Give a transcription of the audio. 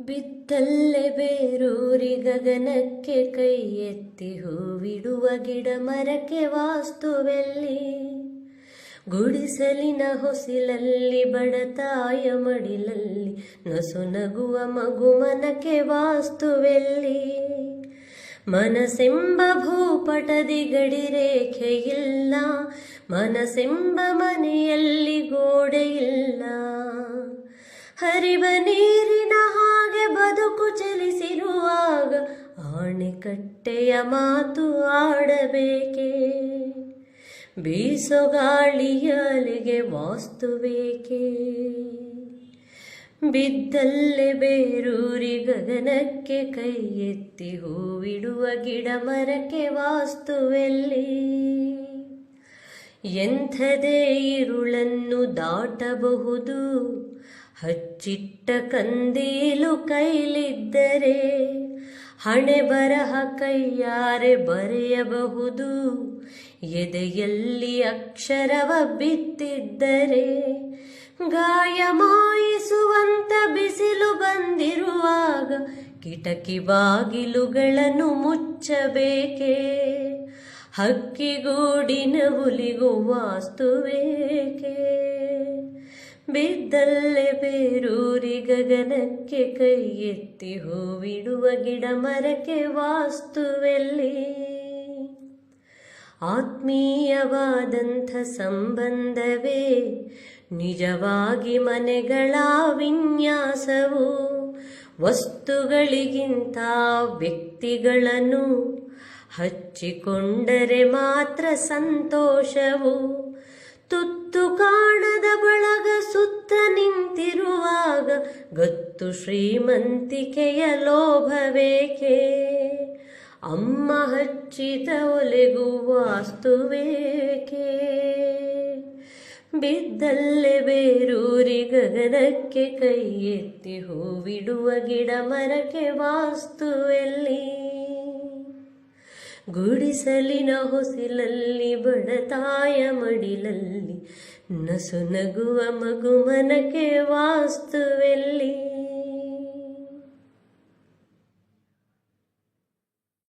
ಬಿತ್ತಲ್ಲೇ ಬೇರೂರಿ ಗಗನಕ್ಕೆ ಕೈ ಎತ್ತಿ ಹೂವಿಡುವ ಗಿಡ ಮರಕ್ಕೆ ವಾಸ್ತುವೆಲ್ಲಿ, ಗುಡಿಸಲಿನ ಹೊಸಿಲಲ್ಲಿ ಬಡತಾಯ ಮಡಿಲಲ್ಲಿ ನಸು ನಗುವ ಮಗು ಮನಕ್ಕೆ ವಾಸ್ತುವೆಲ್ಲಿ. ಮನಸ್ಸೆಂಬ ಭೂಪಟದಿ ಗಡಿರೇಖೆಯಿಲ್ಲ, ಮನಸ್ಸೆಂಬ ಮನೆಯಲ್ಲಿ ಗೋಡೆಯಿಲ್ಲ. ಹರಿವ ನೀರಿನ ಹಾಗೆ ಬದುಕು ಚಲಿಸಿರುವಾಗ ಆಣೆಕಟ್ಟೆಯ ಮಾತು ಆಡಬೇಕೆ, ಬೀಸೋ ಗಾಳಿಯ ಅಲೆಗೆ ವಾಸ್ತುಬೇಕೆ. ಬಿದ್ದಲ್ಲೇ ಬೇರೂರಿ ಗಗನಕ್ಕೆ ಕೈ ಎತ್ತಿ ಹೂವಿಡುವ ಗಿಡ ಮರಕ್ಕೆ ವಾಸ್ತುವೆಲ್ಲಿ. ಎಂಥದೇ ಇರುಳನ್ನು ದಾಟಬಹುದು, ಹಚ್ಚಿಟ್ಟ ಕಂದೀಲು ಕೈಲಿದ್ದರೆ. ಹಣೆ ಬರಹ ಕೈಯಾರೆ ಬರೆಯಬಹುದು, ಎದೆಯಲ್ಲಿ ಅಕ್ಷರವ ಬಿತ್ತಿದ್ದರೆ. ಗಾಯ ಮಾಯಿಸುವಂತ ಬಿಸಿಲು ಬಂದಿರುವಾಗ ಕಿಟಕಿ ಬಾಗಿಲುಗಳನ್ನು ಮುಚ್ಚಬೇಕೆ, ಹಕ್ಕಿಗೂಡಿನ ಹುಲಿಗೂ ವಾಸ್ತುವೇಕೆ. ಬಿದ್ದಲ್ಲೇ ಬೇರೂರಿ ಗಗನಕ್ಕೆ ಕೈ ಎತ್ತಿ ಹೂವಿಡುವ ಗಿಡ ಮರಕ್ಕೆ ವಾಸ್ತುವೆಲ್ಲಿ. ಆತ್ಮೀಯವಾದಂಥ ಸಂಬಂಧವೇ ನಿಜವಾಗಿ ಮನೆಗಳ ವಿನ್ಯಾಸವು. ವಸ್ತುಗಳಿಗಿಂತ ವ್ಯಕ್ತಿಗಳನ್ನು ಹಚ್ಚಿಕೊಂಡರೆ ಮಾತ್ರ ಸಂತೋಷವು. ತುತ್ತು ಕಾಣದ ಬಳಗ ಸುತ್ತ ನಿಂತಿರುವಾಗ ಗತ್ತು ಶ್ರೀಮಂತಿಕೆಯ ಲೋಭವೇಕೆ. ಅಮ್ಮ ಹಚ್ಚಿದ ಒಲೆಗೂ ವಾಸ್ತುವೇಕೆ. ಬಿದ್ದಲ್ಲೇ ಬೇರೂರಿ ಗಗನಕ್ಕೆ ಕೈ ಎತ್ತಿ ಹೂವಿಡುವ ಗಿಡ ಮರಕ್ಕೆ ವಾಸ್ತುವೆಲ್ಲಿ. ಗುಡಿಸಲಿನ ಹೊಸಿಲಲ್ಲಿ ಬಡತಾಯ ಮಡಿಲಲ್ಲಿ ನಸು ನಗುವ ಮಗು ಮನಕ್ಕೆ ವಾಸ್ತುವೆಲ್ಲಿ.